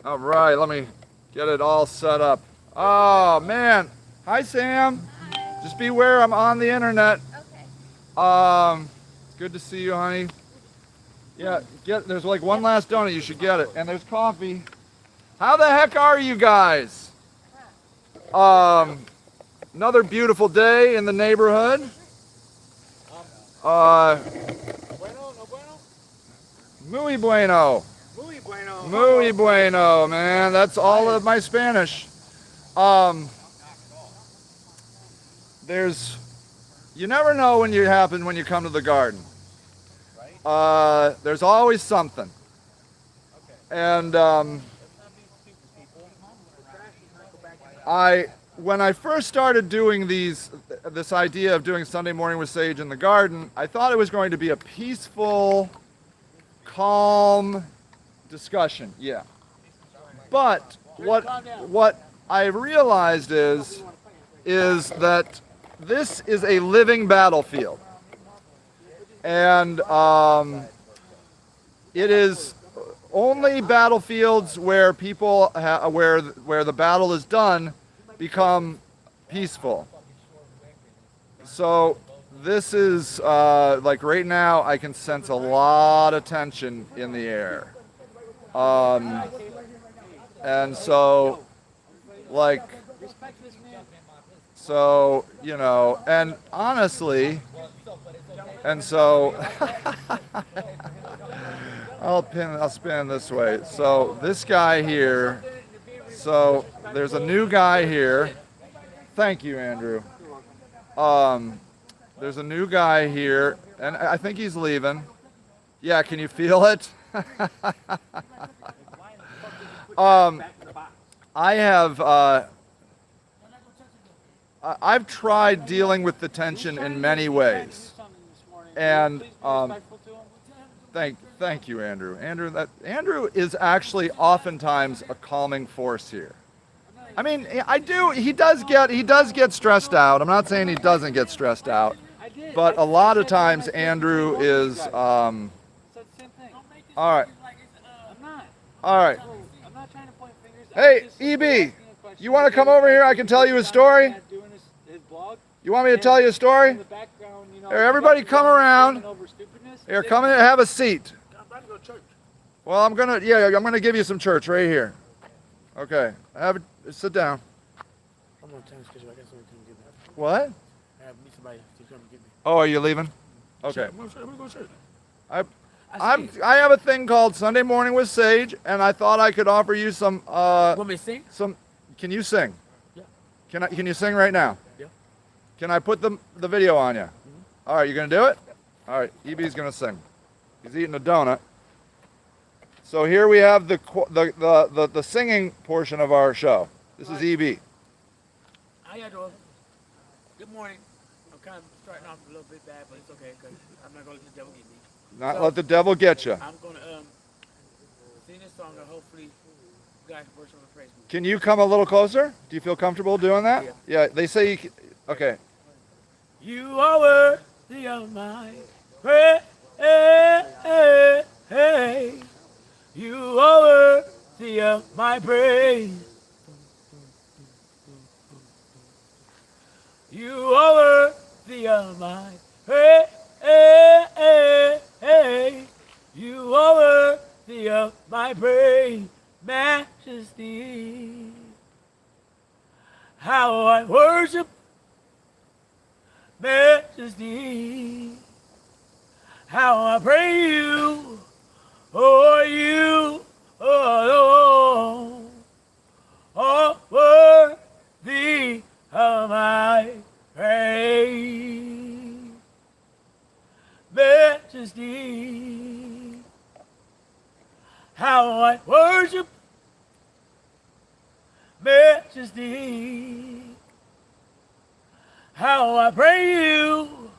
All right, let me get it all set up. Oh man, hi Sam. Just beware, I'm on the internet. It's good to see you, honey. Yeah, there's like one last donut. You should get it, and there's coffee. How the heck are you guys? Um, Another beautiful day in the neighborhood. Uh, Bueno, no bueno? Muy bueno. Muy bueno. Muy bueno, man. That's all of my Spanish. Um, there's, you never know when when you come to the garden. Right? There's always something. Okay. And Let's not be stupid, people. The trash does not go back in the when I first started doing this idea of doing Sunday morning with Sage in the garden, I thought it was going to be a peaceful, calm discussion. Yeah. But what I realized is that this is a living battlefield, and it is only battlefields where where the battle is done become peaceful. So this is like right now I can sense a lot of tension in the air. And so like so you know, and honestly, and so I'll spin this way. So this guy here, so there's a new guy here. Thank you, Andrew. There's a new guy here, and I think he's leaving. Yeah, can you feel it? I have I've tried dealing with the tension in many ways, and thank you, Andrew. Andrew is actually oftentimes a calming force here. I mean, he does get stressed out. I'm not saying he doesn't get stressed out, but a lot of times Andrew is all right. All right. I'm not trying to point fingers. Hey, EB, you want to come over here? I can tell you a story. You want me to tell you a story? Here, everybody come around. Here, come in and have a seat. I'm about to go to church. Well, I'm gonna give you some church right here. Okay, sit down. I'm going to tennis because I got somebody to get me. What? I have somebody to come get me. Oh, are you leaving? Okay. I'm going to go to church. I have a thing called Sunday Morning with Sage, and I thought I could offer you some. Want me to sing? Can you sing? Yeah. Can you sing right now? Yeah. Can I put the video on you? Mm-hmm. All right, you gonna do it? All right, EB's gonna sing. He's eating a donut. So here we have the singing portion of our show. This is EB. How y'all doing? Good morning. I'm kind of starting off a little bit bad, but it's okay because I'm not going to let the devil get me. Not let the devil get you. I'm going to sing this song and hopefully you guys can worship and praise me. Can you come a little closer? Do you feel comfortable doing that? Yeah, they say you can. Okay. You are worthy of my praise. You are worthy of my praise. You are worthy of my praise. You are worthy of my praise, majesty. How I worship, majesty. How I praise you, oh you alone, are worthy of my praise, majesty. How I worship, majesty. How I praise you,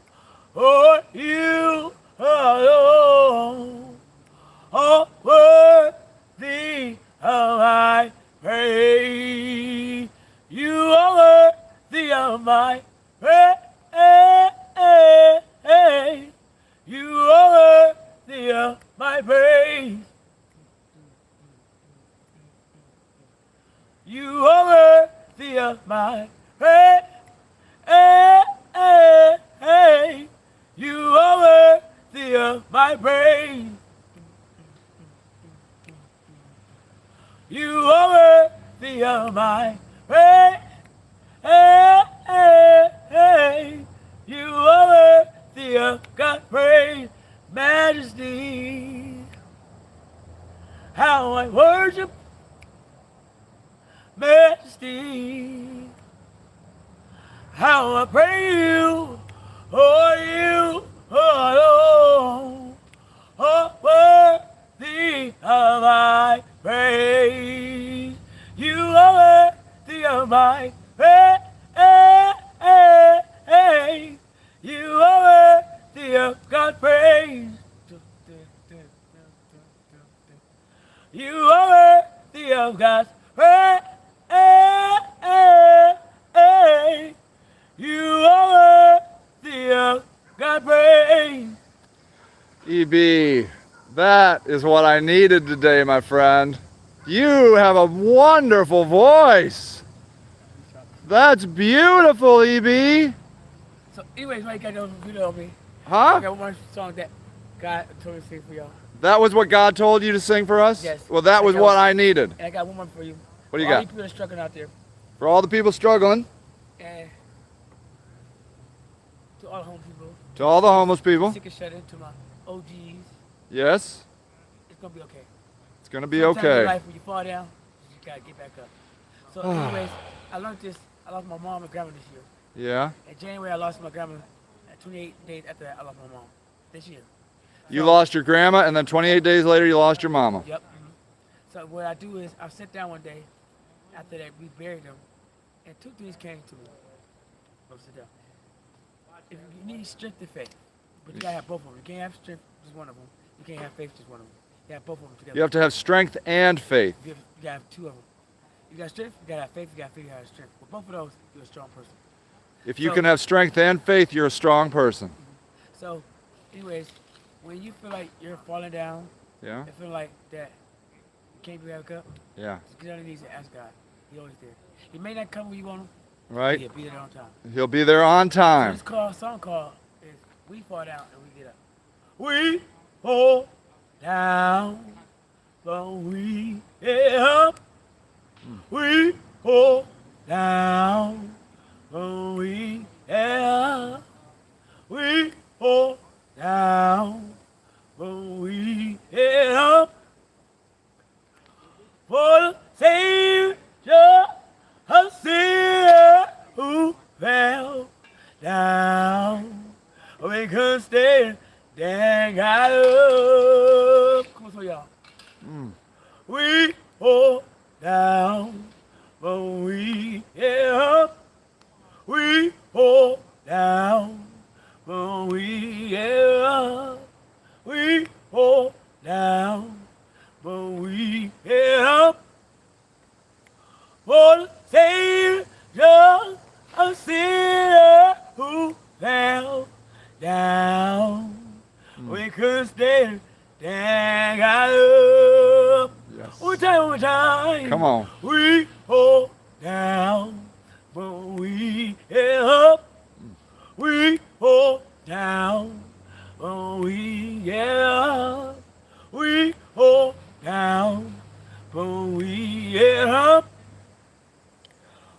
oh you alone, are worthy of my praise. You are worthy of my praise. You are worthy of my praise. You are worthy of my praise. Hey, hey, hey. You are worthy of my praise. You are worthy of my praise. Hey, hey, hey. You are worthy of God's praise, majesty. How I worship, majesty. How I praise you, oh you alone, oh worthy of my praise. You are worthy of my praise. You are worthy of God's praise. You are worthy of God's praise. You are worthy of God's praise. EB, that is what I needed today, my friend. You have a wonderful voice. That's beautiful, EB. So, anyways, why you got those video of me? I Huh? got one song that God told me to sing for y'all. That was what God told you to sing for us? Yes. Well, that was what I needed. And I got one more for you. What do you For all got? you people that are struggling out there. For all the people struggling, And to all the home people. to all the homeless people, Sick and shut in, to my OGs. yes, It's going to be okay. it's going to be Sometimes in okay. life, when you fall down, you just got to get back up. So, anyways, I learned this. I lost my mom and grandma this year. Yeah. In January, I lost my grandma. 28 days after that, I lost my mom. This year. You lost your grandma, and then 28 days later, you lost your mama. Yep. So what I do is I sit down one day after that we buried them, and two things came to me. Go sit down. If you need strength and faith, but you gotta have both of them. You can't have strength just one of them. You can't have faith just one of them. You have both of them together. You have to have strength and faith. You gotta have two of them. You got strength, you gotta have faith, you gotta figure out how to strength. With both of those, you're a strong person. If you So- can have strength and faith, you're a strong person. So, anyways, when you feel like you're falling down, Yeah? you feel like that you can't be back up, Yeah. just get on your knees and ask God. He's always there. He may not come when you want him, Right? he'll be there on time. He'll be there on time. This song called is We Fall Down and We Get Up. We fall down, but we get up. We fall down, but we get up. We fall down, but we get up. For the Savior, a sinner who fell down. We could stay, then got up. Come on, so y'all. We fall down, but we get up. We fall down, but we get up. We fall down, but we get up. For the Savior, a sinner who fell down. We could stay, then got up. Yes. One more time. Come on. We fall down, but we get up. We fall down, but we get up. We fall down, but we get up.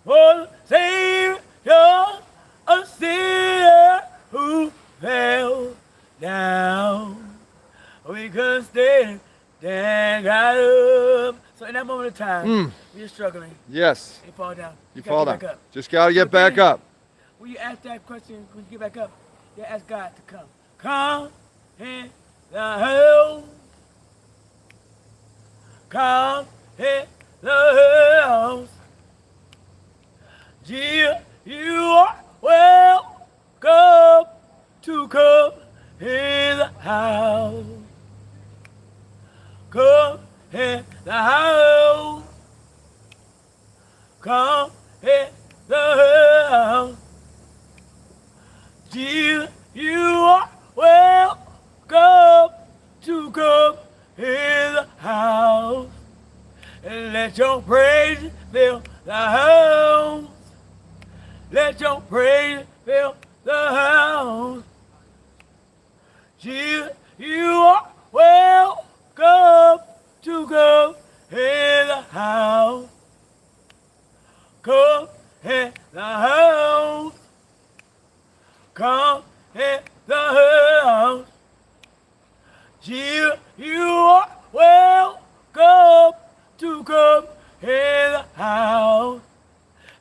For the Savior, a sinner who fell down. We could stay, then got up. So in that moment of time, you're struggling, Yes. you fall down. You gotta fall get down. back up. Just got to get But back then- up. When you ask that question, when you get back up, you ask God to come. Come in the house. Come in the house. Jesus, you are welcome to come in the house. Come in the house. Come in the house. Jesus, you are welcome to come in the house. And let your praise fill the house. Let your praise fill the house. Jesus, you are welcome to come in the house. Come in the house. Come in the house. Jesus, you are welcome to come in the house.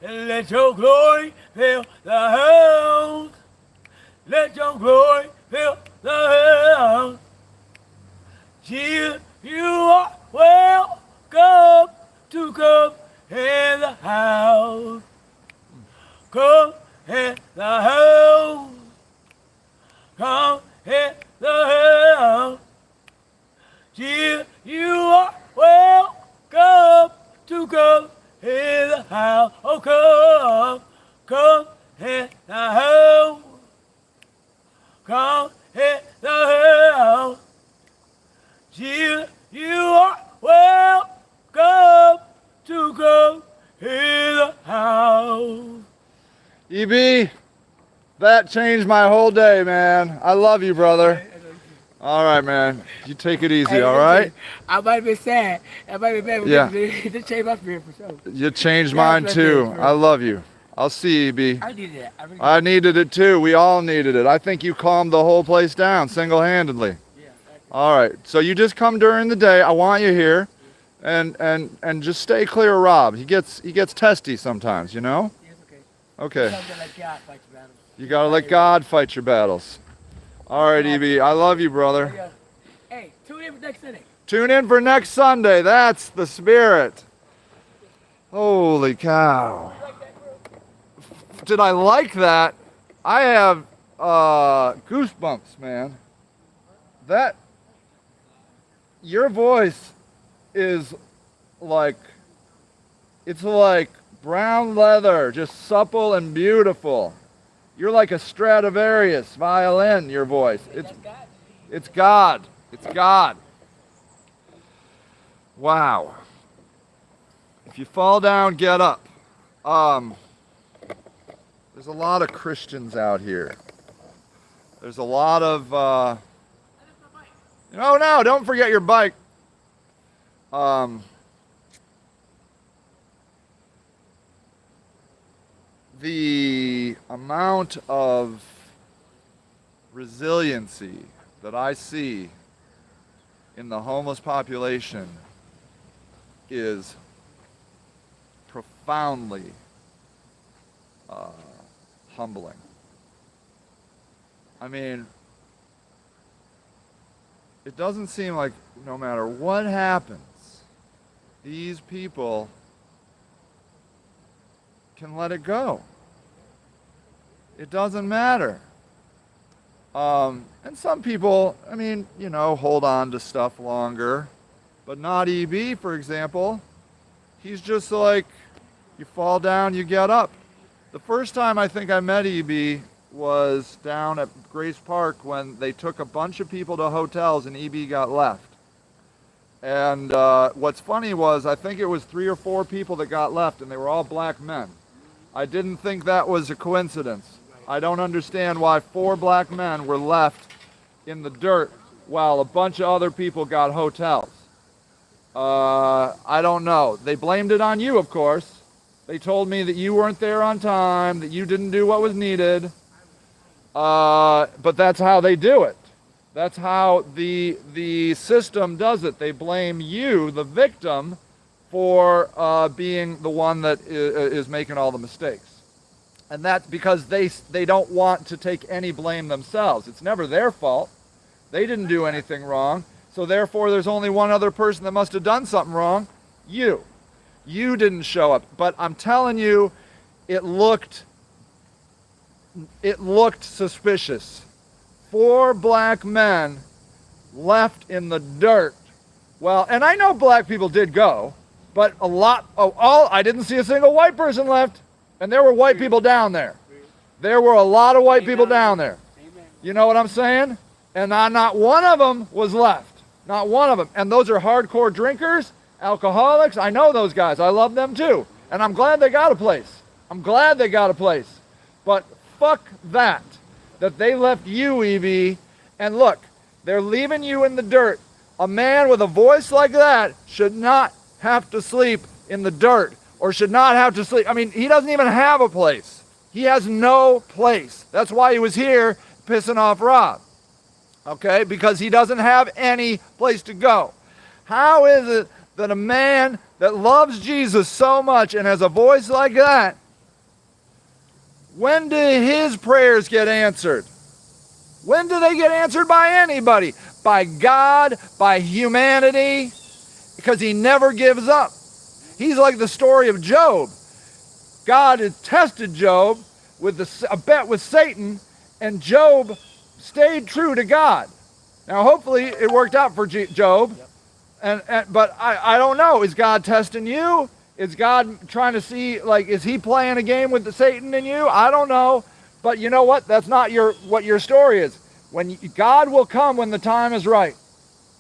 And let your glory fill the house. Let your glory fill the house. Jesus, you are welcome to come in the house. Come in the house. Come in the house. Jesus, you are welcome to come in the house. Oh, come in the house. Come in the house. Jesus, you are welcome to come in the house. EB, that changed my whole day, man. I love you, brother. All right, man. You take it easy, all right? I might have been sad. I might have been bad. Yeah. It changed my spirit for sure. You changed Yeah, mine that's too. it, I love you. I'll see you, EB. I needed that. I really I needed it too. We all needed it. I think you calmed the whole place down single-handedly. yeah, thank you. All right. So you just come during the day. I want you here, and just stay clear of Rob. He gets testy sometimes, you know. It's okay. Okay. Something like God fight your battles. You gotta let God fight your battles. All right, EB. I love you, brother. Yeah. Hey, tune in for next Sunday. Tune in for next Sunday. That's the spirit. Holy cow. Did I like that? I have goosebumps, man. That, your voice is like, it's like brown leather, just supple and beautiful. You're like a Stradivarius violin, your voice. It's God. It's God. Wow. If you fall down, get up. There's a lot of Christians out here. There's a lot of, no, don't forget your bike. The amount of resiliency that I see in the homeless population is profoundly humbling. I mean, it doesn't seem like no matter what happens, these people can let it go. It doesn't matter. And some people, I mean, hold on to stuff longer, but not EB, for example. He's just like, you fall down, you get up. The first time I think I met EB was down at Grace Park when they took a bunch of people to hotels and EB got left. And what's funny was I think it was 3 or 4 people that got left, and they were all black men. I didn't think that was a coincidence. I don't understand why 4 black men were left in the dirt while a bunch of other people got hotels. I don't know. They blamed it on you, of course. They told me that you weren't there on time, that you didn't do what was needed. But that's how they do it. That's how the system does it. They blame you, the victim, for being the one that is making all the mistakes. And that's because they don't want to take any blame themselves. It's never their fault. They didn't do anything wrong. So therefore, there's only one other person that must have done something wrong. You. You didn't show up. But I'm telling you, it looked suspicious. 4 black men left in the dirt. Well, and I know black people did go, but I didn't see a single white person left. And there were white people down there. There were a lot of white people down there. You know what I'm saying? And not one of them was left. Not one of them. And those are hardcore drinkers, Alcoholics, I know those guys. I love them too. And I'm glad they got a place. I'm glad they got a place. But fuck that they left you, Evie. And look, they're leaving you in the dirt. A man with a voice like that should not have to sleep in the dirt, or should not have to sleep. I mean, he doesn't even have a place. He has no place. That's why he was here pissing off Rob. Okay? Because he doesn't have any place to go. How is it that a man that loves Jesus so much and has a voice like that, when do his prayers get answered? When do they get answered by anybody? By God, by humanity, because he never gives up. He's like the story of Job. God had tested Job with a bet with Satan, and Job stayed true to God. Now, hopefully, it worked out for Job. Yep. But I don't know. Is God testing you? Is God trying to see, like, is he playing a game with Satan and you? I don't know. But you know what? That's not what your story is. God will come when the time is right.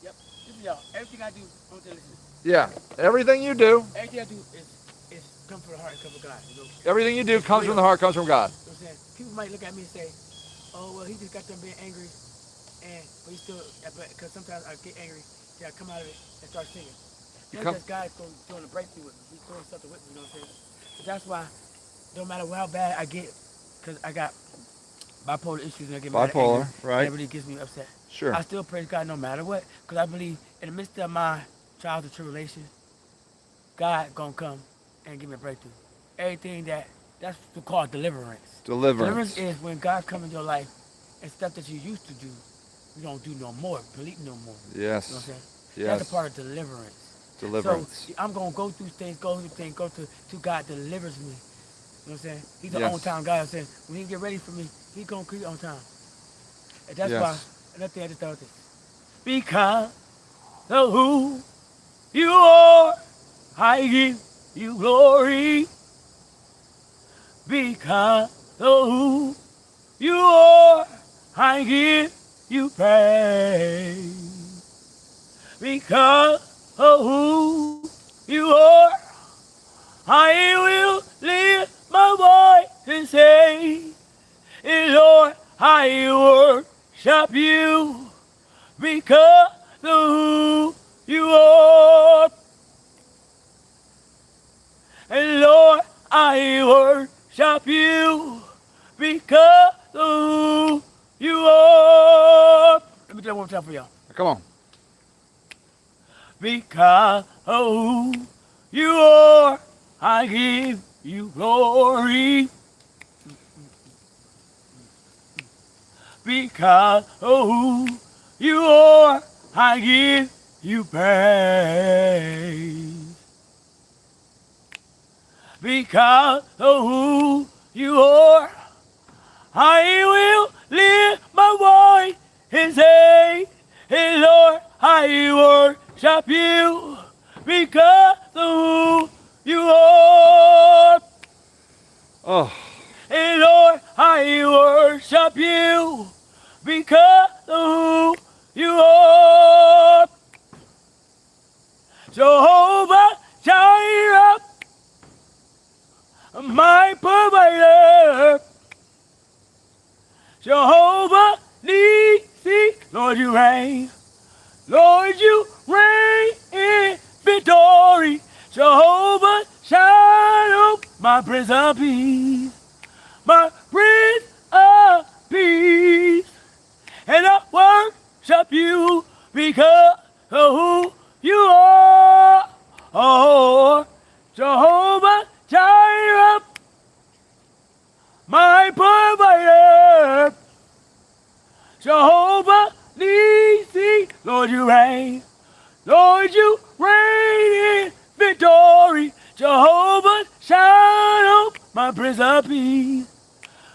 Yep. Listen, y'all. Everything I do, I want you to listen. Yeah. Everything you do, Everything I do is come from the heart and come from God. You know? everything you do comes from the heart, comes from God. You know what I'm saying? People might look at me and say, oh, well, he just got done being angry, but he still, because sometimes I get angry, then I come out of it and start singing. That's because God's doing a breakthrough with me. He's doing something with me, you know what I'm saying? So that's why, no matter how bad I get, because I got bipolar issues and I get mad at Bipolar, anger, right. and it really gets me upset. Sure. I still praise God no matter what, because I believe in the midst of my trials and tribulations, God gonna come and give me a breakthrough. Everything that's called deliverance. Deliverance. Deliverance is when God comes in your life and stuff that you used to do, you don't do no more, believe no more. Yes. You know what I'm saying? Yes. That's a part of deliverance. Deliverance. So I'm gonna go through things, go to God delivers me. You know what I'm saying? He's an Yes. on-time guy. I'm saying when he get ready for me, he gonna create on time. And that's Yes. why another thing I just thought of this. Because of who you are, I give you glory. Because of who you are, I give you praise. Because of who you are, I will lift my voice and say, Lord, I worship you because of who you are. And Lord, I worship you because of who you are. Let me tell you one more time for y'all. Come on. Because of who you are, I give you glory. Because of who you are, I give you praise. Because of who you are, I will lift my voice and say, hey Lord, I worship you because of who you are. Oh. Hey Lord, I worship you because of who you are. Jehovah Jireh, my provider. Jehovah Nissi, Lord you reign. Lord you reign in victory. Jehovah Shalom, my Prince of Peace. My Prince of Peace. And I worship you because of who you are. Oh, Jehovah Jireh, my provider. Jehovah Nissi, Lord you reign. Lord you reign in victory. Jehovah Shalom, my Prince of Peace.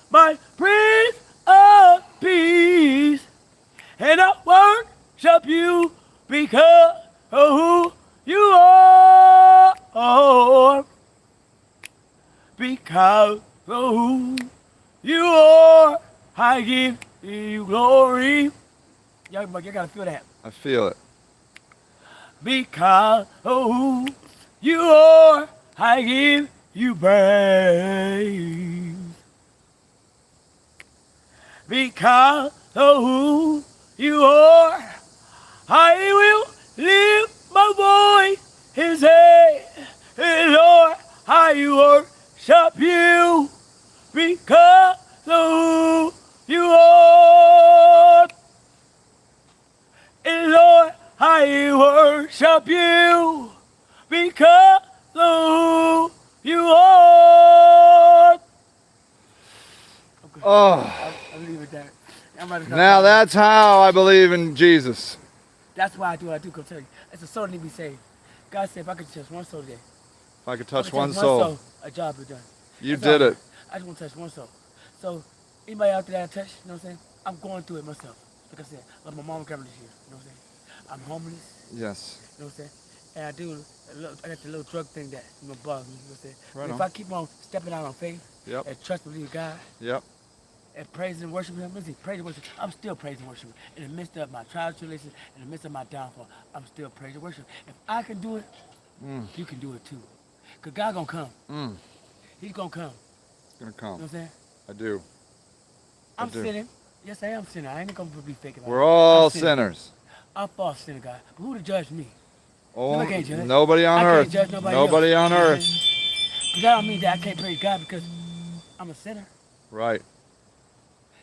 My Prince of Peace. And I worship you because of who you are. Oh, because of who you are, I give you glory. Y'all gotta feel that. I feel it. because of who you are, I give you praise. Because of who you are, I will lift my voice and say, hey, Lord, I worship you because of who you are. And Lord, I worship you because of who you are. Oh, I'll leave it there. I'm about to start now talking. that's how I believe in Jesus. That's why I do what I do. Go tell you. It's a soul that need to be saved. God said if I could touch one soul today, If I could if I touch could one soul, a job is done. you That's all did I it. want. I just want to touch one soul. So anybody out there that I touch, you know what I'm saying? I'm going through it myself. Like I said, like my mom coming this year, you know what I'm saying? I'm homeless, Yes. you know what I'm saying? And I got the little drug thing that bugs me, you know what I'm saying? Right But on. if I keep on stepping out on faith Yep. and trust and believe God Yep. and praise and worship Him, listen, praise and worship, I'm still praising and worshiping. In the midst of my trials and tribulations, in the midst of my downfall, I'm still praising and worshiping. If I can do it, you can do it too. Because God gonna come. Mm. He's gonna come. It's gonna You know what come. I'm saying? I do. I'm do. sinning. Yes, I am sinning. I ain't gonna be fake about it. We're all I'm sinning. sinners. I'm false sinner, God. But who to judge me? Oh, Nobody can't judge. nobody on I earth. can't judge nobody Nobody else. on earth. But that don't mean that I can't praise God because I'm a sinner. Right.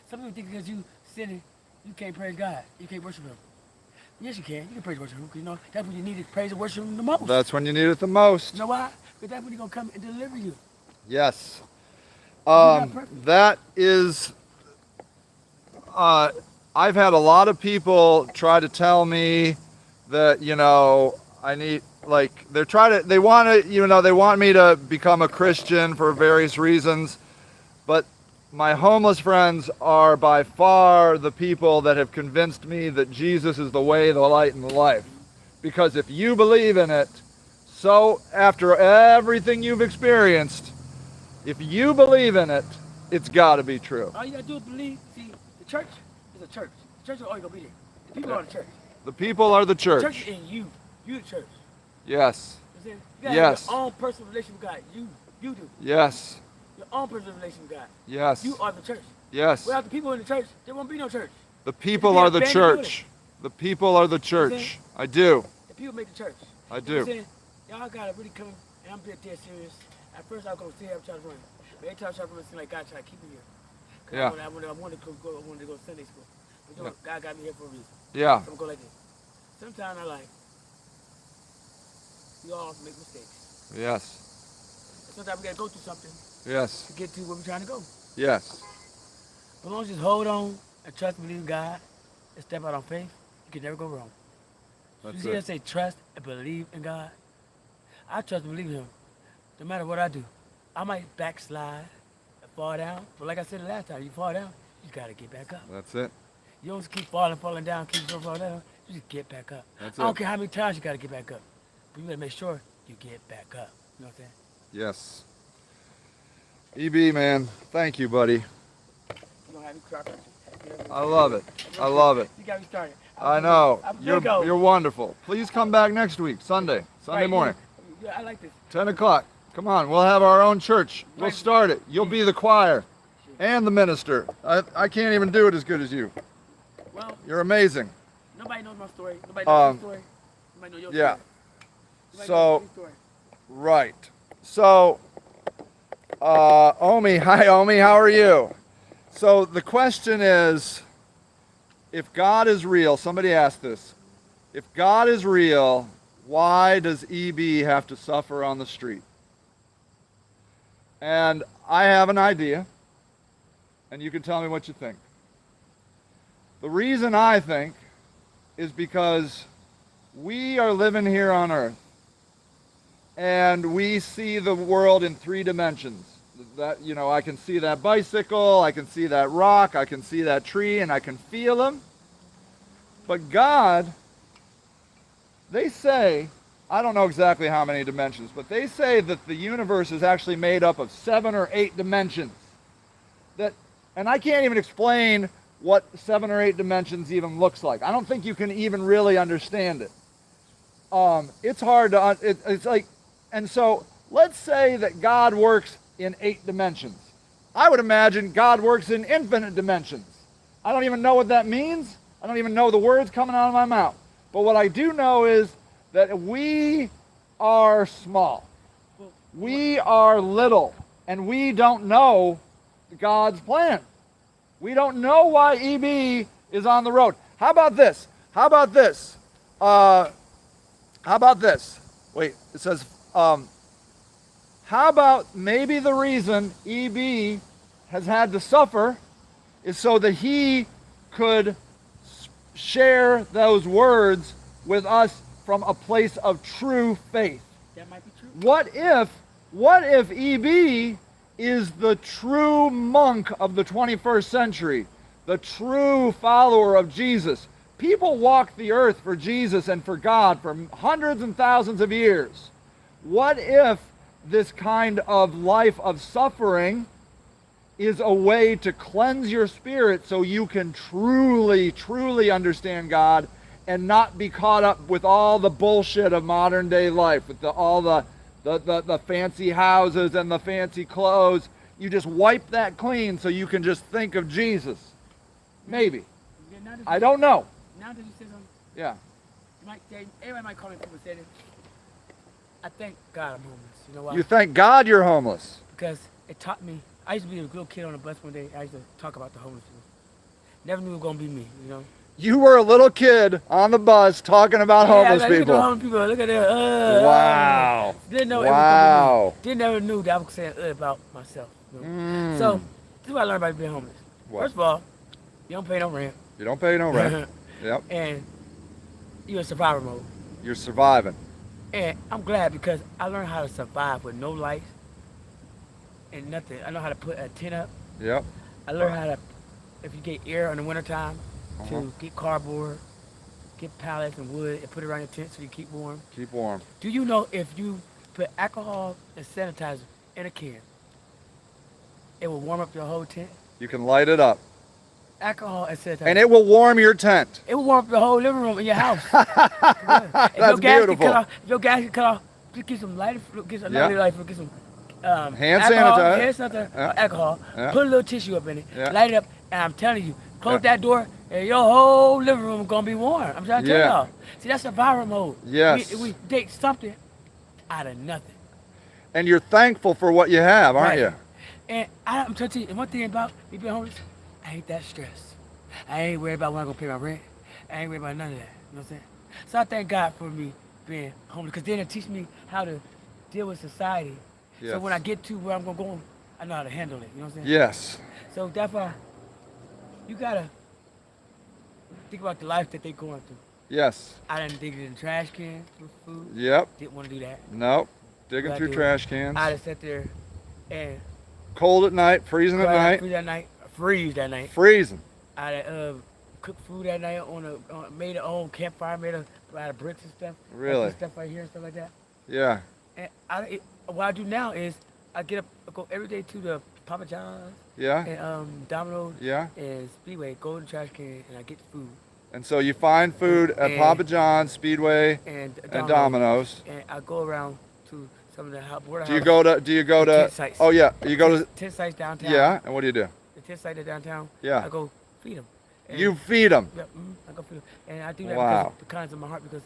Some people think because you sinning, you can't praise God. You can't worship Him. Yes, you can. You can praise and worship Him because you know that's when you need to praise and worship Him the most. That's when you need it the most. You know why? Because that's when He's gonna come and deliver you. Yes. not perfect. That is. I've had a lot of people try to tell me that I need they want me to become a Christian for various reasons, but my homeless friends are by far the people that have convinced me that Jesus is the way, the light, and the life. Because if you believe in it, so after everything you've experienced, if you believe in it, it's got to be true. All you gotta do is believe. See, the church is a church. The church is always gonna be there. The people are the church. The people are the The church church. is in you. You the church. Yes. You know what I'm saying? You gotta Yes. have your own personal relationship with God. You do. Yes. Your own personal relationship with God. Yes. You are the church. Yes. Without the people in the church, there won't be no church. The people be are the abandoned church. The people are the church. I do. The people make the church. I You know what I'm do. saying? Y'all gotta really come, and I'm being dead serious. At first I was gonna stay up trying to run. But every time I try to run, it seemed like God tried to keep me here. 'Cause Yeah. I wanted to go Sunday school. But you know, God got me here for a reason. Yeah. So I'm gonna go like this. Sometimes I like, we all make mistakes. Yes. And sometimes we gotta go through something Yes. to get to where we're trying to go. Yes. But as long as you just hold on and trust and believe in God and step out on faith, you can never go wrong. That's You see us it. say trust and believe in God? I trust and believe in Him, no matter what I do. I might backslide and fall down, but like I said the last time, you fall down, you gotta get back up. That's it. You don't just keep falling down, keep falling down. You just get back up. That's I don't it. care how many times you gotta get back up, but you gotta make sure you get back up. You know what I'm saying? Yes. EB, man, thank you, buddy. You don't have me cry. I love it. I love it. You got me started. I know. I'm You're gonna go. you're wonderful. Please come back next week, Sunday Right, morning, Yeah, I like this. 10 o'clock. Come on, we'll have our own church. We'll Right. start it. You'll be the choir and the minister. I can't even do it as good as you. Well, You're amazing. nobody knows my story. Nobody knows your story. Nobody knows your Yeah. story. Nobody So- knows your story. Right. So, Omi, hi Omi, how are you? So the question is, if God is real, somebody asked this, if God is real, why does EB have to suffer on the street? And I have an idea, and you can tell me what you think. The reason I think is because we are living here on earth, and we see the world in 3 dimensions. That, I can see that bicycle, I can see that rock, I can see that tree, and I can feel them. But God, they say, I don't know exactly how many dimensions, but they say that the universe is actually made up of 7 or 8 dimensions. And I can't even explain what 7 or 8 dimensions even looks like. I don't think you can even really understand it. it's hard to, it's like, and so let's say that God works in 8 dimensions. I would imagine God works in infinite dimensions. I don't even know what that means. I don't even know the words coming out of my mouth. But what I do know is that we are small. We are little, and we don't know God's plan. We don't know why EB is on the road. How about this? How about this? How about this? Wait, it says, how about maybe the reason EB has had to suffer is so that he could share those words with us from a place of true faith. That might be true. What if EB is the true monk of the 21st century, the true follower of Jesus? People walk the earth for Jesus and for God for hundreds and thousands of years. What if this kind of life of suffering is a way to cleanse your spirit so you can truly, truly understand God and not be caught up with all the bullshit of modern day life, with all the fancy houses and the fancy clothes? You just wipe that clean so you can just think of Jesus. Maybe. Yeah, I don't know. Now that you say something, Yeah. you might say, everybody might call me people say this. I thank God I'm homeless. You know why? You thank God you're homeless. Because it taught me. I used to be a little kid on the bus one day. I used to talk about the homeless people. Never knew it was gonna be me. You know. You were a little kid on the bus talking about homeless Look at people. the homeless people. Look at them. Wow. Didn't know Wow. Didn't never knew that I was saying about myself. You know? So this is what I learned about being homeless. What? First of all, you don't pay no rent. You don't pay no rent. Yep. And you're in survival mode. You're surviving. And I'm glad because I learned how to survive with no lights and nothing. I know how to put a tent up. Yep. I learned how to, if you get air in the wintertime, to get cardboard, get pallets and wood and put it around your tent so you keep warm. Keep warm. Do you know if you put alcohol and sanitizer in a can, it will warm up your whole tent? You can light it up. Alcohol and sanitizer. And it will warm your tent. It will warm up the whole living room in your house. That's beautiful. If your gas get cut off, just get some lighter fluid, get some lighter fluid, get some Hand alcohol, sanitizer. hand sanitizer, Yeah. or alcohol. Yeah. Put a little tissue up in it, Yeah. light it up, and I'm telling you, close Yeah. that door, and your whole living room is gonna be warm. I'm trying to tell Yeah. y'all. See, that's survival mode. Yes. We take something out of nothing. And you're thankful for what you have, aren't Right. you? And I'm trying to tell you, and one thing about me being homeless, I ain't that stressed. I ain't worried about when I'm gonna pay my rent. I ain't worried about none of that. You know what I'm saying? So I thank God for me being homeless, because then it teach me how to deal with society. Yes. So when I get to where I'm gonna go, I know how to handle it. You know what I'm saying? Yes. So that's why you gotta think about the life that they going through. Yes. I didn't dig it in trash cans with food. Yep. Didn't want to do that. Nope. Digging What I through do, trash cans. I just sat there and Cold at night, freezing at night. freeze that night. Freezing. I cooked food that night made our own campfire, made out of bricks and stuff. Really? Like this stuff right here and stuff like that. Yeah. And what I do now is I get up, I go every day to the Papa John's Yeah. and Domino's Yeah. and Speedway, go to the trash can, and I get food. And so you find food at And- Papa John's, Speedway, And Domino's. And I go around to some of the border Do you go to? The tent sites. Oh yeah. You go to? tent sites downtown. Yeah. And what do you do? The tent site at downtown. Yeah. I go feed them. You feed them. Yep, I go feed them. And I do that Wow. because the kindness of my heart, because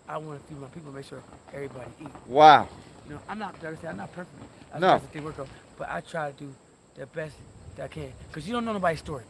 I want to feed my people, make sure everybody eat. Wow. You know, I'm not, like I said, I'm not perfect. No. But I try to do the best that I can. Because you don't know nobody's story.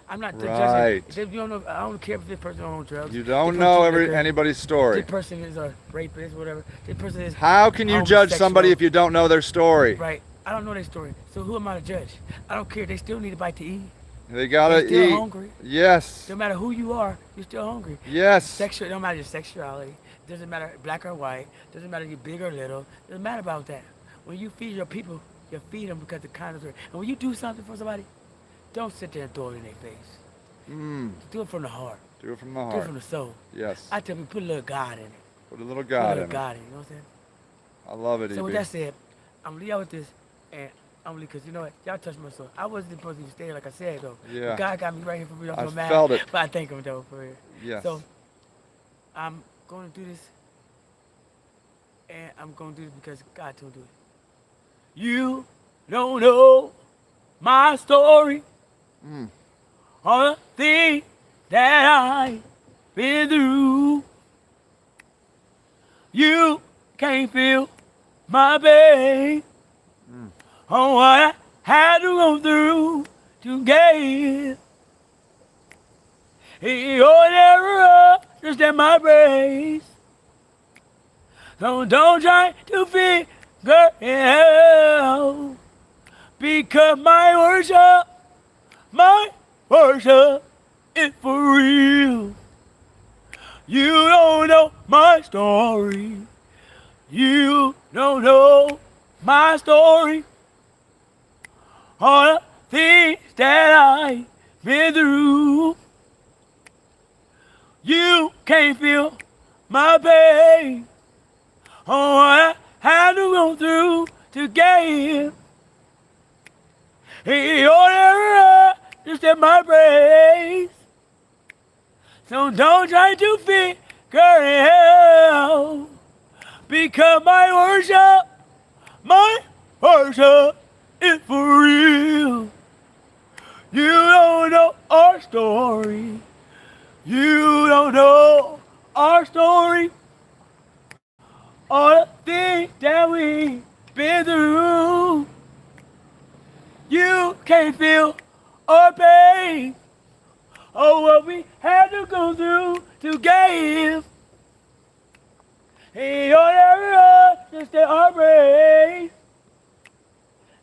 I'm not Right. judging. You don't know, I don't care if this person owns drugs. You don't this know person is a- anybody's story. This person is a rapist, whatever. This person is How can you judge somebody homosexual. if you don't know their story? Right. I don't know their story. So who am I to judge? I don't care. They still need a bite to eat. They gotta They're still eat. hungry. Yes. No matter who you are, you're still hungry. Yes. Sexual, it don't matter your sexuality. It doesn't matter black or white. It doesn't matter you're big or little. It doesn't matter about that. When you feed your people, you feed them because the kindness. And when you do something for somebody, don't sit there and throw it in their face. Do it from the heart. Do it from the Do it heart. from the soul. Yes. I tell you, put a little God in it. Put a little Put a God little in it. God in it. You know what I'm saying? I love it, So with EB. that said, I'm gonna leave out with this, and I'm gonna, because you know what, y'all touched my soul. I wasn't supposed to even stay here like I said though. Yeah. But God got me right here for real. I'm I so mad. felt it. But I thank him though for real. Yes. So I'm going to do this And I'm going to do it because God told me to do it. You don't know my story. All the things that I've been through. You can't feel my pain. On what I had to go through to get here. You're never understand my praise. So don't try to figure it out. Because my worship is for real. You don't know my story. You don't know my story. All the things that I've been through. You can't feel my pain. Oh, what I had to go through to get here. You're never understand my praise. So don't try to figure it out. Because my worship is for real. You don't know our story. You don't know our story. All the things that we've been through. You can't feel our pain. Oh, what we had to go through to get here. Hey, you're never understand our praise.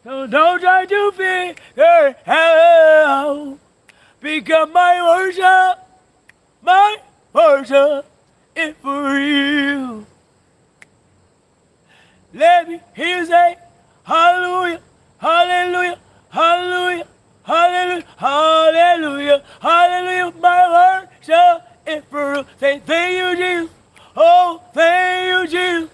So don't try to figure it out. Because my worship is for real. Let me hear you say, hallelujah, hallelujah, hallelujah, hallelujah, hallelujah, hallelujah. My worship is for real. Say, thank you, Jesus. Oh, thank you, Jesus.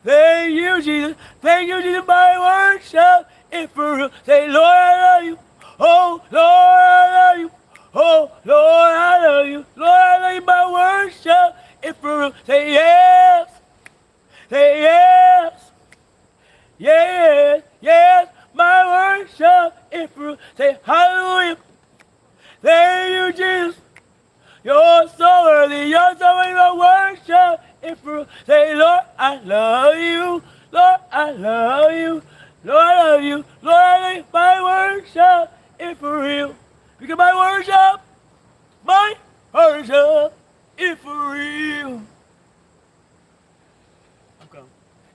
Thank you, Jesus. Thank you, Jesus. My worship is for real. Say, Lord, I love you. Oh, Lord, I love you. Oh, Lord, I love you. Lord, I love you. My worship is for real. Say, yes. Say, yes. Yes, yes. My worship is for real. Say, hallelujah. Thank you, Jesus. You're so worthy. You're so worthy. My worship is for real. Say, Lord, I love you. Lord, I love you. Lord, I love you. Lord, I love you. My worship is for real. Because my worship is for real. I'm going.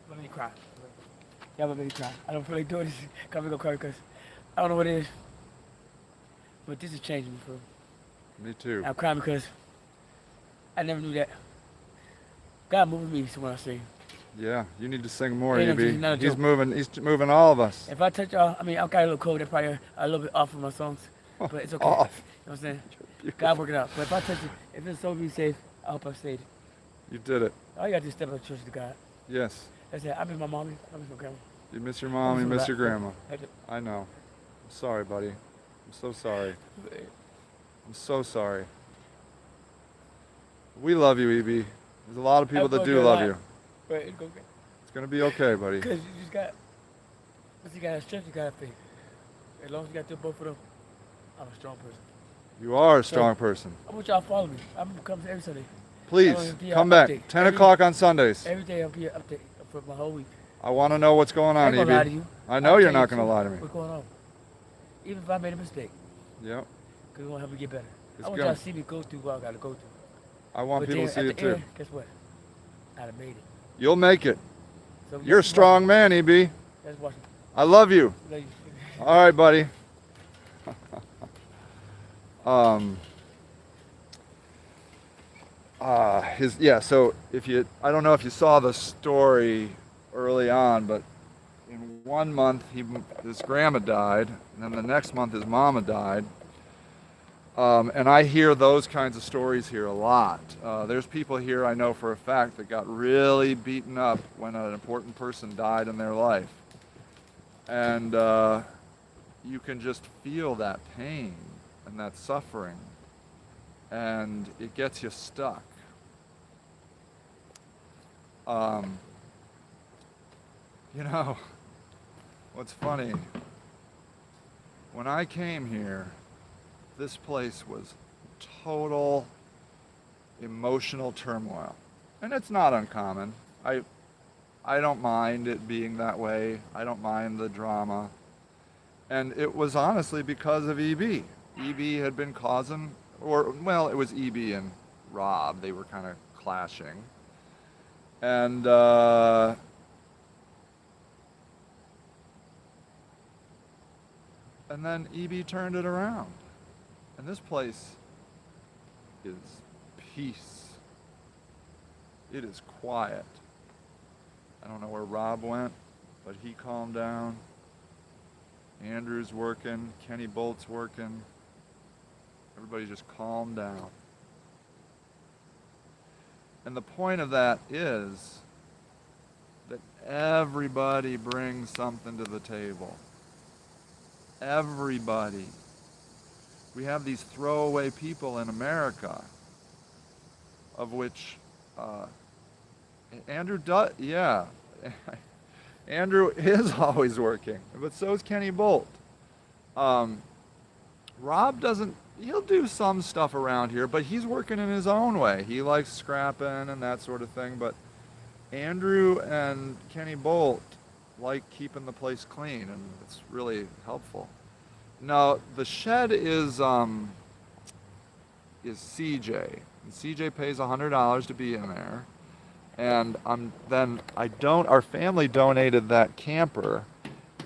Let me cry. Y'all let me cry. I don't feel like doing this. I'm gonna cry because I don't know what it is. But this is changing me for real. Me too. I'm crying because I never knew that God moving me when I sing. Yeah, you need to sing more, Ain't no EB. joke, not a He's joke. moving all of us. If I touch y'all, I mean, I got a little cold. They're probably a little bit off of my songs, but it's okay. Off. You know what I'm saying? God work it out. But if I touch it, if it's so be safe, I hope I stayed. You did it. All you got to do is step up to church to God. Yes. That's it. I miss my mommy. I miss my grandma. You miss your mom, you miss your grandma. That's it. I know. I'm sorry, buddy. I'm so sorry. I'm so sorry. We love you, EB. There's a lot of people that do love you. But it's okay. It's gonna be okay, buddy. Because you just got, once you got strength, you got faith. As long as you got to both of them, I'm a strong person. You are a strong person. I want y'all to follow me. I'm going to come every Sunday. Please, come back. 10 o'clock on Sundays. Every day I'm here update for my whole week. I want to know what's going I on, ain't gonna lie to EB. you. I know I'll you're tell not you going to the lie to truth. me. What's going on? Even if I made a mistake, Yep. because it's going to help me get better. It's I want gonna- y'all to see me go through what I got to go through. I want But people then to see at it the too. end, guess what? I'd have made it. You'll make it. So You're a let's strong man, EB. Let's watch it. I love you. Love you. All right, buddy. So if you, I don't know if you saw the story early on, but in 1 month his grandma died, and then the next month his mama died. And I hear those kinds of stories here a lot. There's people here I know for a fact that got really beaten up when an important person died in their life. And you can just feel that pain and that suffering, and it gets you stuck. You know, what's funny, when I came here, this place was total emotional turmoil. And it's not uncommon. I don't mind it being that way. I don't mind the drama. And it was honestly because of EB. EB had been causing, or, well, it was EB and Rob. They were kind of clashing. And, and then EB turned it around. And this place is peace. It is quiet. I don't know where Rob went, but he calmed down. Andrew's working, Kenny Bolt's working. Everybody just calmed down. And the point of that is that everybody brings something to the table. Everybody. We have these throwaway people in America, of which Andrew does, yeah. Andrew is always working, but so is Kenny Bolt. Rob doesn't, he'll do some stuff around here, but he's working in his own way. He likes scrapping and that sort of thing, but Andrew and Kenny Bolt like keeping the place clean, and it's really helpful. Now, the shed is CJ. And CJ pays $100 to be in there. And our family donated that camper,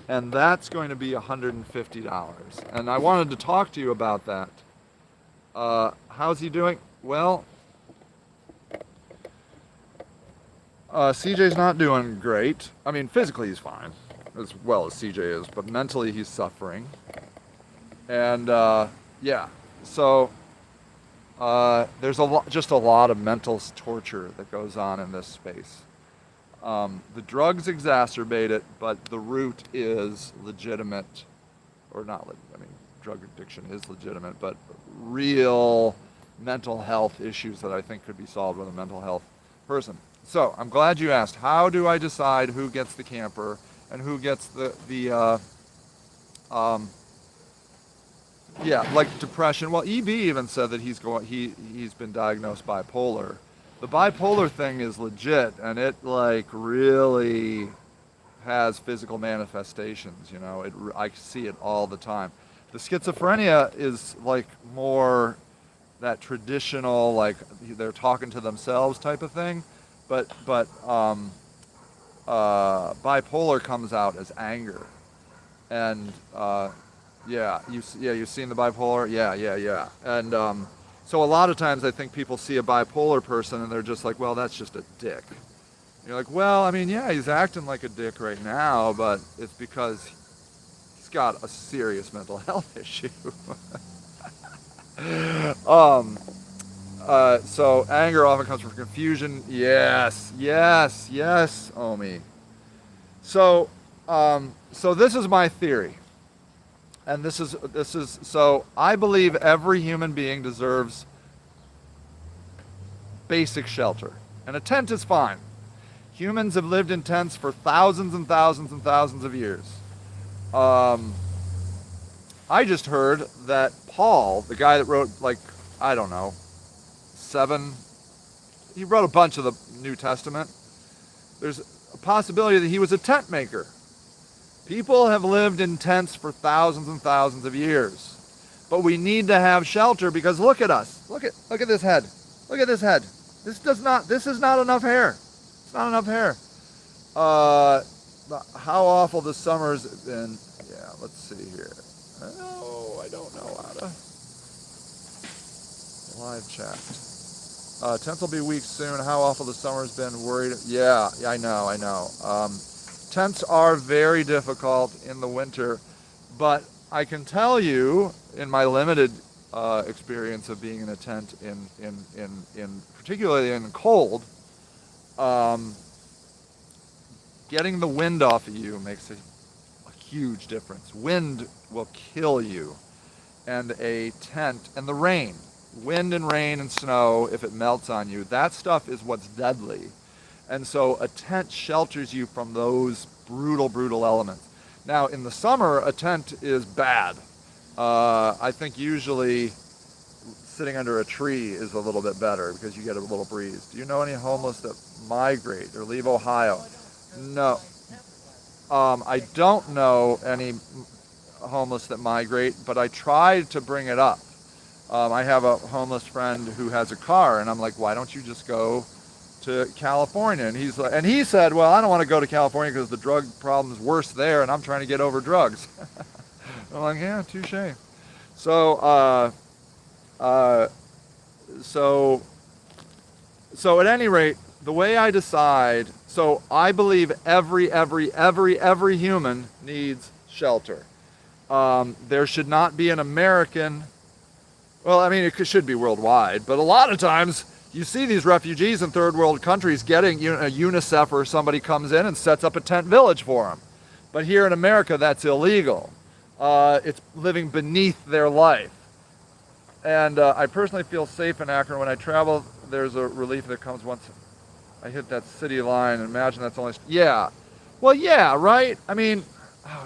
and that's going to be $150. And I wanted to talk to you about that. How's he doing? Well, CJ's not doing great. I mean, physically he's fine, as well as CJ is, but mentally he's suffering. And yeah, so there's just a lot of mental torture that goes on in this space. The drugs exacerbate it, but the root is legitimate, or not. I mean, drug addiction is legitimate, but real mental health issues that I think could be solved with a mental health person. So I'm glad you asked. How do I decide who gets the camper and who gets yeah, like depression. Well, EB even said that he's been diagnosed bipolar. The bipolar thing is legit, and it like really has physical manifestations. You know, I see it all the time. The schizophrenia is like more that traditional, like they're talking to themselves type of thing, but bipolar comes out as anger, and yeah, you've seen the bipolar? Yeah. And so a lot of times I think people see a bipolar person and they're just like, well, that's just a dick. And you're like, well, I mean, yeah, he's acting like a dick right now, but it's because he's got a serious mental health issue. So anger often comes from confusion. Yes, Omi. So this is my theory. And this is so I believe every human being deserves basic shelter. And a tent is fine. Humans have lived in tents for thousands and thousands and thousands of years. I just heard that Paul, the guy that wrote, like, I don't know, he wrote a bunch of the New Testament. There's a possibility that he was a tent maker. People have lived in tents for thousands and thousands of years. But we need to have shelter because look at us. Look at this head. Look at this head. This is not enough hair. It's not enough hair. How awful the summer's been. Yeah, let's see here. Oh, I don't know how to. Live chat. Tents will be weak soon. How awful the summer's been. Worried. Yeah, I know. Tents are very difficult in the winter, but I can tell you, in my limited experience of being in a tent, in particularly in the cold, getting the wind off of you makes a huge difference. Wind will kill you, and a tent, and the rain, wind and rain and snow, if it melts on you, that stuff is what's deadly. And so a tent shelters you from those brutal, brutal elements. Now, in the summer, a tent is bad. I think usually sitting under a tree is a little bit better because you get a little breeze. Do you know any homeless that migrate or leave Ohio? No. I don't know any homeless that migrate, but I tried to bring it up. I have a homeless friend who has a car, and I'm like, why don't you just go to California? And he said, well, I don't want to go to California because the drug problem is worse there, and I'm trying to get over drugs. I'm like, yeah, touche. So at any rate, the way I decide, so I believe every human needs shelter. There should not be an American, well, I mean, it should be worldwide, but a lot of times you see these refugees in third world countries getting, a UNICEF or somebody comes in and sets up a tent village for them. But here in America, that's illegal. It's living beneath their life. And I personally feel safe in Akron. When I travel, there's a relief that comes once I hit that city line, and imagine that's only, yeah. Well, yeah, right? I mean,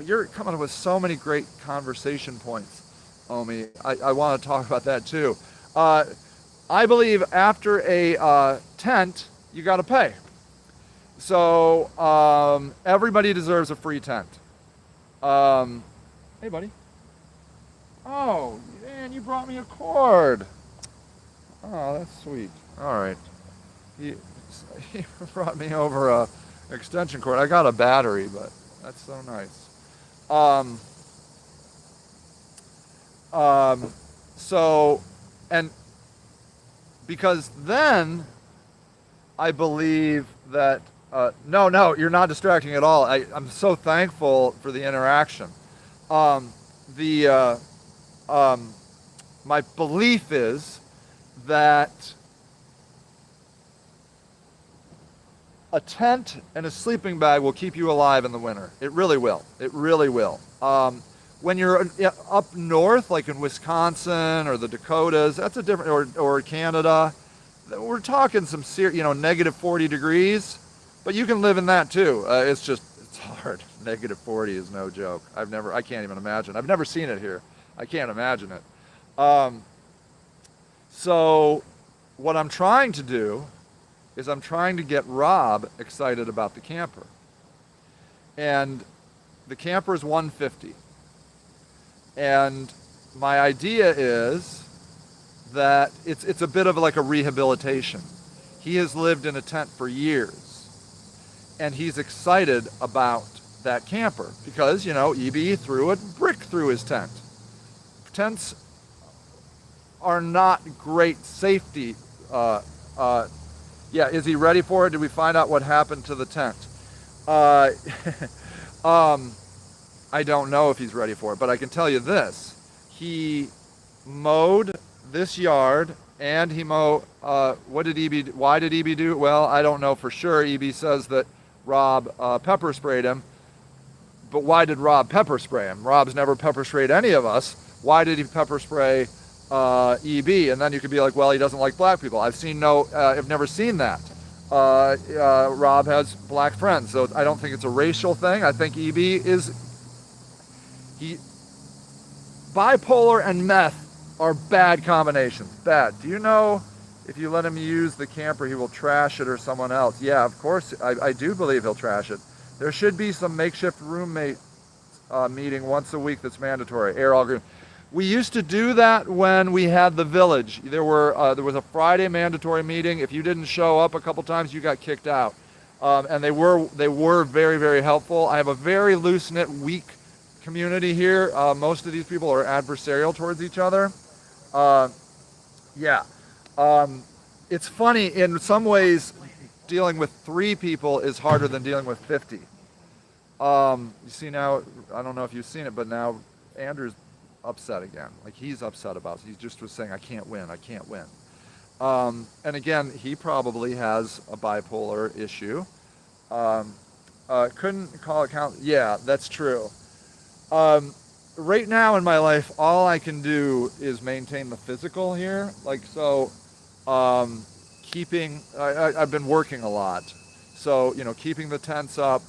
you're coming up with so many great conversation points, Omi. I want to talk about that too. I believe after a tent, you got to pay. So everybody deserves a free tent. Hey, buddy. Oh, man, you brought me a cord. Oh, that's sweet. All right. He brought me over a extension cord. I got a battery, but that's so nice. So, and because then I believe that, no, you're not distracting at all. I'm so thankful for the interaction. My belief is that a tent and a sleeping bag will keep you alive in the winter. It really will. It really will. When you're up north, like in Wisconsin or the Dakotas, that's a different, or Canada, we're talking some negative 40 degrees, but you can live in that too. It's hard. Negative 40 is no joke. I can't even imagine. I've never seen it here. I can't imagine it. So what I'm trying to do is I'm trying to get Rob excited about the camper. And the camper is $150. And my idea is that it's a bit of like a rehabilitation. He has lived in a tent for years, and he's excited about that camper because, EB threw a brick through his tent. Tents are not great safety. Yeah, is he ready for it? Did we find out what happened to the tent? I don't know if he's ready for it, but I can tell you this. He mowed this yard, and he mowed, why did EB do it? Well, I don't know for sure. EB says that Rob pepper sprayed him, but why did Rob pepper spray him? Rob's never pepper sprayed any of us. Why did he pepper spray EB? And then you could be like, well, he doesn't like black people. I've never seen that. Rob has black friends, so I don't think it's a racial thing. I think EB bipolar and meth are bad combinations. Bad. Do you know if you let him use the camper, he will trash it or someone else? Yeah, of course. I do believe he'll trash it. There should be some makeshift roommate meeting once a week that's mandatory. All green. We used to do that when we had the village. There was a Friday mandatory meeting. If you didn't show up a couple times, you got kicked out. And they were very, very helpful. I have a very loose-knit, weak community here. Most of these people are adversarial towards each other. It's funny, in some ways, dealing with 3 people is harder than dealing with 50. You see now, I don't know if you've seen it, but now Andrew's upset again. Like, he's upset about it. He just was saying, I can't win. And again, he probably has a bipolar issue. Couldn't call it count. Yeah, that's true. Right now in my life, all I can do is maintain the physical here. Like, so, I've been working a lot. So, keeping the tents up,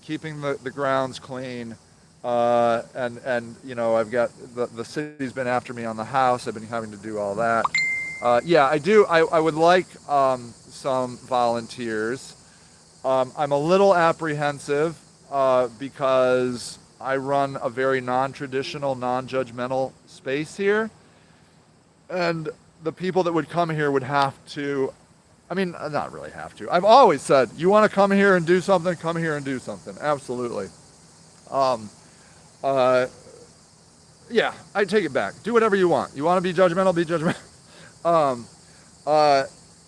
keeping the grounds clean, and you know, I've got the city's been after me on the house. I've been having to do all that. Yeah, I do. I would like some volunteers. I'm a little apprehensive because I run a very non-traditional, non-judgmental space here, and the people that would come here would have to, I mean, not really have to. I've always said, you want to come here and do something, come here and do something. Absolutely. Yeah, I take it back. Do whatever you want. You want to be judgmental, be judgmental.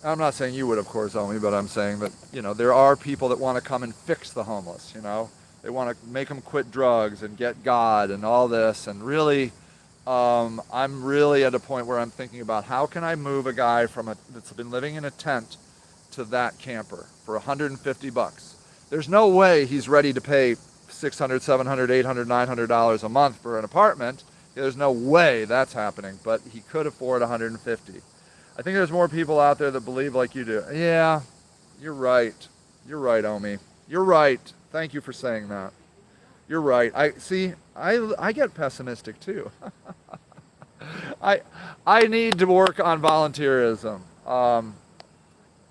I'm not saying you would, of course, Omi, but I'm saying that, you know, there are people that want to come and fix the homeless, you know. They want to make them quit drugs and get God and all this. And really, I'm really at a point where I'm thinking about how can I move a guy that's been living in a tent to that camper for $150. There's no way he's ready to pay $600, $700, $800, $900 a month for an apartment. There's no way that's happening, but he could afford $150. I think there's more people out there that believe like you do. Yeah, you're right. You're right, Omi. You're right. Thank you for saying that. You're right. I get pessimistic too. I need to work on volunteerism.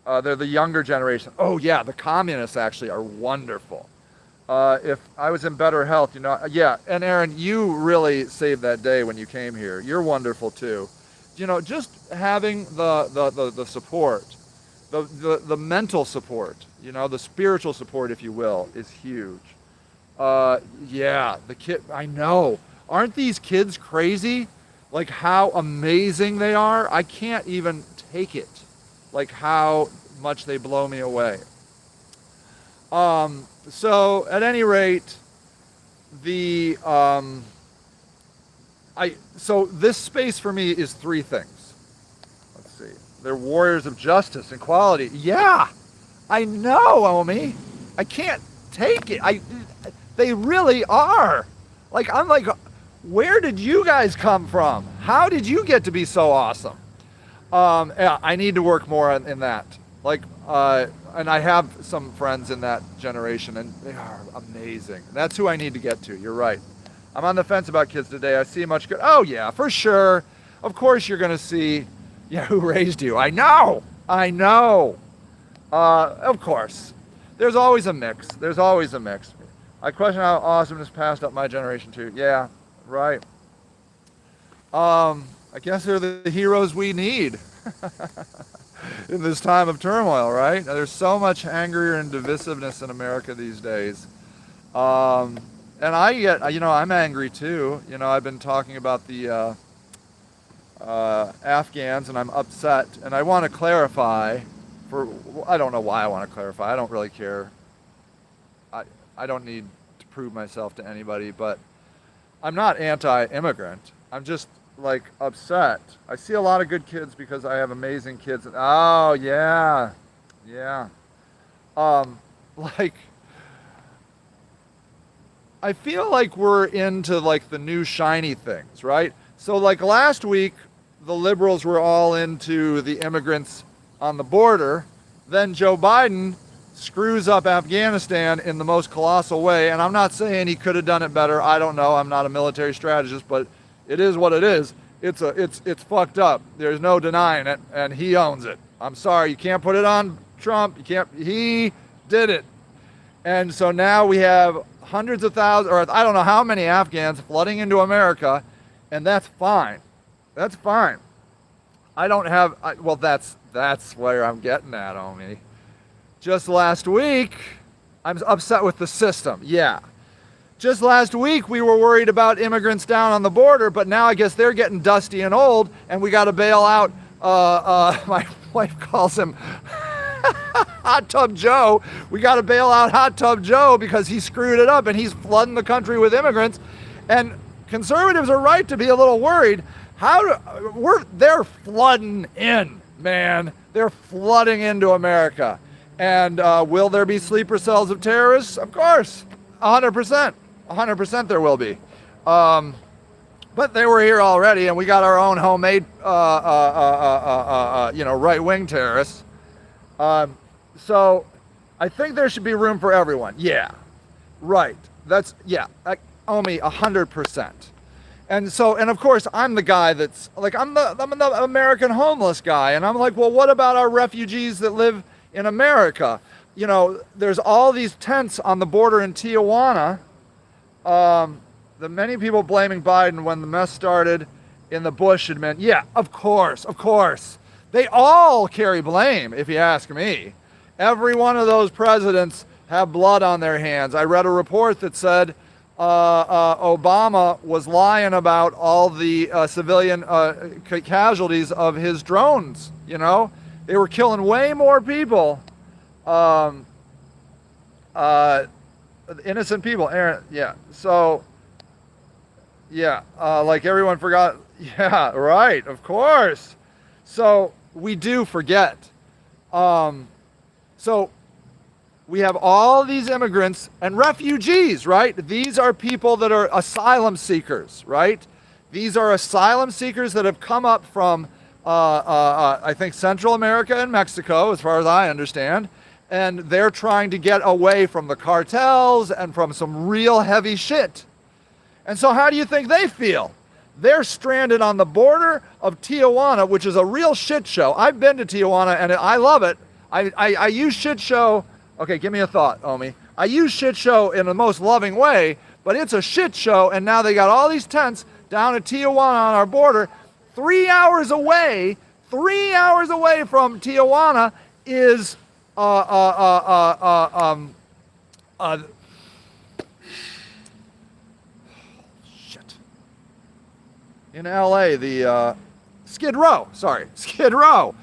They're the younger generation. Oh yeah, the communists actually are wonderful. If I was in better health, you know, yeah. And Aaron, you really saved that day when you came here. You're wonderful too. You know, just having the support, the mental support, you know, the spiritual support, if you will, is huge. Yeah, the kid, I know. Aren't these kids crazy? Like how amazing they are. I can't even take it. Like how much they blow me away. So at any rate, so this space for me is three things. Let's see. They're warriors of justice and equality. Yeah, I know, Omi. I can't take it. They really are. Like, I'm like, where did you guys come from? How did you get to be so awesome? Yeah, I need to work more in that. Like, and I have some friends in that generation, and they are amazing. That's who I need to get to. You're right. I'm on the fence about kids today. I see much good. Oh yeah, for sure. Of course you're going to see, yeah, who raised you. I know. Of course. There's always a mix. I question how awesomeness passed up my generation too. Yeah, right. I guess they're the heroes we need in this time of turmoil, right? There's so much anger and divisiveness in America these days. And I get, you know, I'm angry too. You know, I've been talking about the Afghans, and I'm upset. And I want to clarify, I don't know why I want to clarify. I don't really care. I don't need to prove myself to anybody, but I'm not anti-immigrant. I'm just like upset. I see a lot of good kids because I have amazing kids. Oh yeah. Like, I feel like we're into like the new shiny things, right? So like last week, the liberals were all into the immigrants on the border. Then Joe Biden screws up Afghanistan in the most colossal way. And I'm not saying he could have done it better. I don't know. I'm not a military strategist, but it is what it is. It's fucked up. There's no denying it, and he owns it. I'm sorry, you can't put it on Trump. He did it. And so now we have hundreds of thousands, or I don't know how many Afghans flooding into America, and that's fine. That's fine. I don't have, well, that's where I'm getting at, Omi. Just last week, I'm upset with the system. Yeah. Just last week, we were worried about immigrants down on the border, but now I guess they're getting dusty and old, and we got to bail out, my wife calls him Hot Tub Joe. We got to bail out Hot Tub Joe because he screwed it up, and he's flooding the country with immigrants. And conservatives are right to be a little worried. They're flooding in, man. They're flooding into America. And will there be sleeper cells of terrorists? Of course, 100%. 100% there will be. But they were here already, and we got our own homemade, right-wing terrorists. So I think there should be room for everyone. Yeah. Right. That's, yeah, Omi, 100%. And so, and of course, I'm the guy that's like, I'm the American homeless guy. And I'm like, well, what about our refugees that live in America? You know, there's all these tents on the border in Tijuana. The many people blaming Biden when the mess started in the Bush admin. Yeah, of course, of course. They all carry blame, if you ask me. Every one of those presidents have blood on their hands. I read a report that said Obama was lying about all the civilian casualties of his drones. You know, they were killing way more people, innocent people. Aaron, yeah. So, yeah, like everyone forgot. Yeah, right. Of course. So we do forget. So we have all these immigrants and refugees, right? These are people that are asylum seekers, right? These are asylum seekers that have come up from, I think, Central America and Mexico, as far as I understand. And they're trying to get away from the cartels and from some real heavy shit. And so how do you think they feel? They're stranded on the border of Tijuana, which is a real shit show. I've been to Tijuana and I love it. I use shit show. Okay, give me a thought, Omi. I use shit show in the most loving way, but it's a shit show, and now they got all these tents down at Tijuana on our border. 3 hours away from Tijuana is shit. In LA, the Skid Row.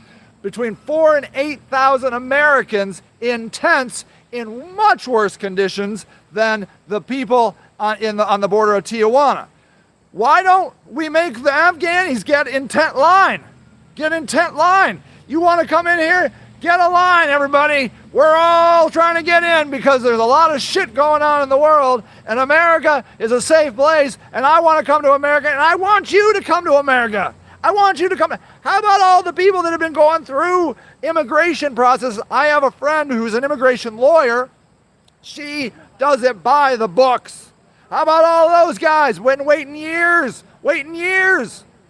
Between 4,000 and 8,000 Americans in tents in much worse conditions than the people on the border of Tijuana. Why don't we make the Afghanis get in tent line? Get in tent line. You want to come in here? Get a line, everybody. We're all trying to get in because there's a lot of shit going on in the world, and America is a safe place, and I want to come to America, and I want you to come to America. I want you to come. How about all the people that have been going through immigration process? I have a friend who's an immigration lawyer. She does it by the books. How about all those guys waiting years? Biden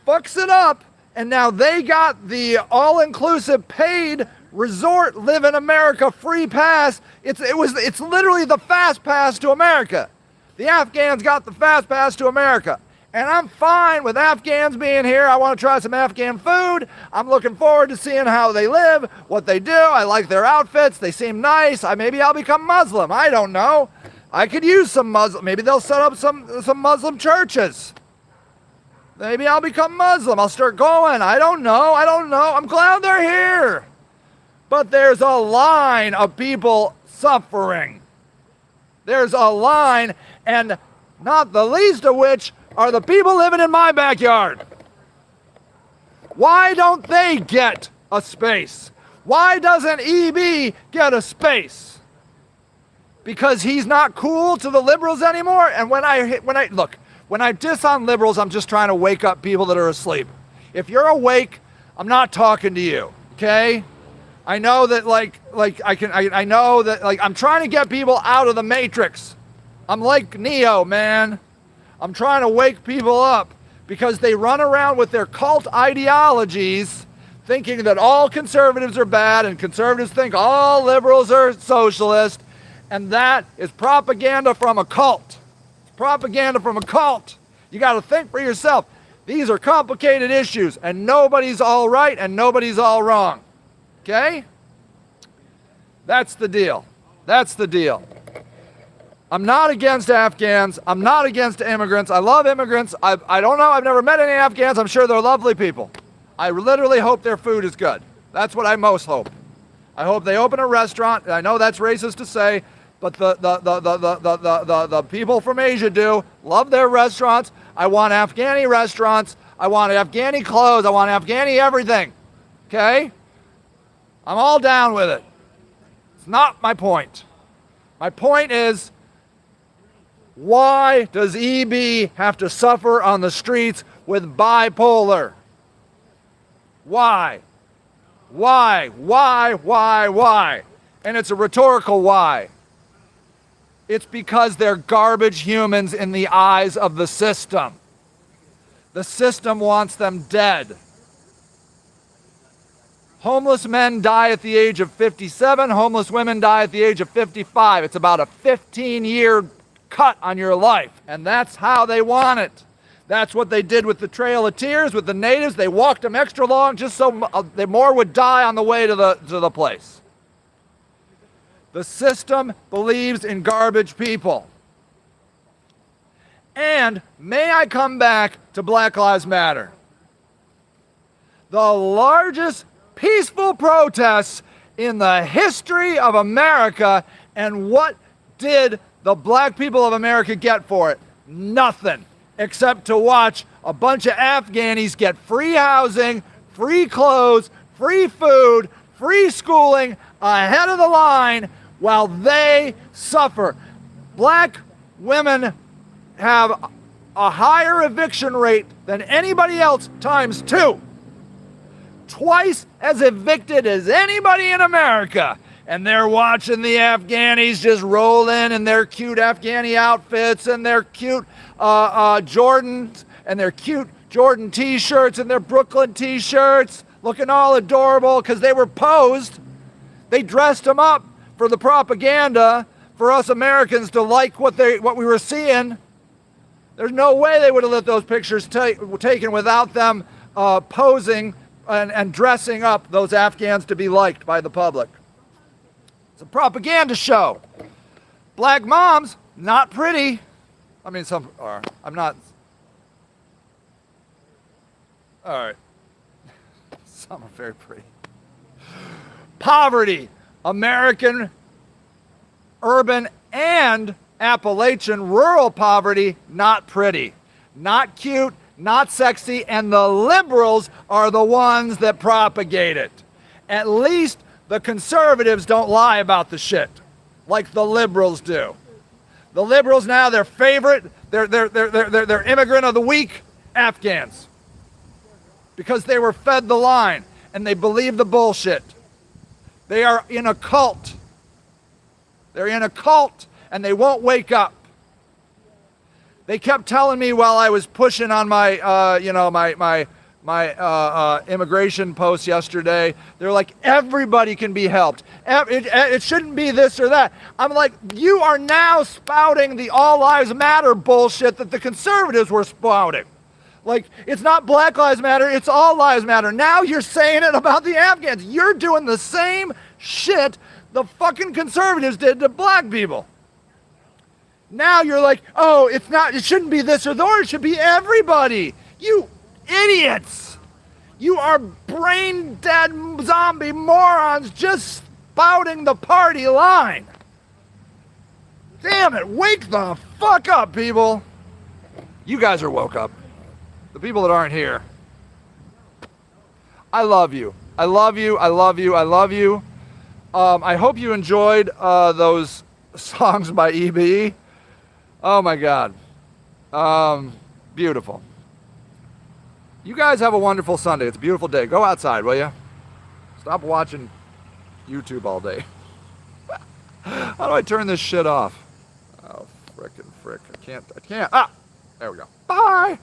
fucks it up, and now they got the all-inclusive paid resort live in America free pass. It's literally the fast pass to America. The Afghans got the fast pass to America. And I'm fine with Afghans being here. I want to try some Afghan food. I'm looking forward to seeing how they live, what they do. I like their outfits. They seem nice. Maybe I'll become Muslim. I don't know. I could use some Muslim. Maybe they'll set up some Muslim churches. Maybe I'll become Muslim. I'll start going. I don't know. I'm glad they're here. But there's a line of people suffering. There's a line, and not the least of which are the people living in my backyard. Why don't they get a space? Why doesn't EB get a space? Because he's not cool to the liberals anymore? And when I diss on liberals, I'm just trying to wake up people that are asleep. If you're awake, I'm not talking to you, okay? I know that I know that I'm trying to get people out of the matrix. I'm like Neo, man. I'm trying to wake people up because they run around with their cult ideologies thinking that all conservatives are bad and conservatives think all liberals are socialist, and that is propaganda from a cult. It's propaganda from a cult. You got to think for yourself. These are complicated issues, and nobody's all right and nobody's all wrong. Okay? That's the deal. I'm not against Afghans. I'm not against immigrants. I love immigrants. I don't know. I've never met any Afghans. I'm sure they're lovely people. I literally hope their food is good. That's what I most hope. I hope they open a restaurant. I know that's racist to say, but the people from Asia do love their restaurants. I want Afghani restaurants. I want Afghani clothes. I want Afghani everything. Okay? I'm all down with it. It's not my point. My point is, why does EB have to suffer on the streets with bipolar? Why? And it's a rhetorical why. It's because they're garbage humans in the eyes of the system. The system wants them dead. Homeless men die at the age of 57. Homeless women die at the age of 55. It's about a 15-year cut on your life. And that's how they want it. That's what they did with the Trail of Tears, with the natives. They walked them extra long just so more would die on the way to the place. The system believes in garbage people. And may I come back to Black Lives Matter? The largest peaceful protests in the history of America, and what did the black people of America get for it? Nothing, except to watch a bunch of Afghanis get free housing, free clothes, free food, free schooling ahead of the line while they suffer. Black women have a higher eviction rate than anybody else times 2. Twice as evicted as anybody in America. And they're watching the Afghanis just roll in their cute Afghani outfits and their cute Jordans and their cute Jordan t-shirts and their Brooklyn t-shirts, looking all adorable because they were posed. They dressed them up for the propaganda for us Americans to like what we were seeing. There's no way they would have let those pictures taken without them posing and dressing up those Afghans to be liked by the public. It's a propaganda show. Black moms, not pretty. I mean, some are. I'm not. All right. Some are very pretty. Poverty. American, urban, and Appalachian rural poverty, not pretty. Not cute, not sexy, and the liberals are the ones that propagate it. At least the conservatives don't lie about the shit like the liberals do. The liberals now, their favorite, their immigrant of the week, Afghans. Because they were fed the line and they believe the bullshit. They are in a cult. They're in a cult and they won't wake up. They kept telling me while I was pushing on my, my immigration post yesterday, they're like, everybody can be helped. It shouldn't be this or that. I'm like, you are now spouting the all lives matter bullshit that the conservatives were spouting. Like, it's not Black Lives Matter, it's all lives matter. Now you're saying it about the Afghans. You're doing the same shit the fucking conservatives did to black people. Now you're like, oh, it shouldn't be this or that, it should be everybody. You idiots. You are brain dead zombie morons just spouting the party line. Damn it, wake the fuck up, people. You guys are woke up. The people that aren't here. I love you. I love you. I love you. I love you. I hope you enjoyed those songs by EBE. Oh my God. Beautiful. You guys have a wonderful Sunday. It's a beautiful day. Go outside, will you? Stop watching YouTube all day. How do I turn this shit off? Oh, frickin' frick. I can't. Ah! There we go. Bye!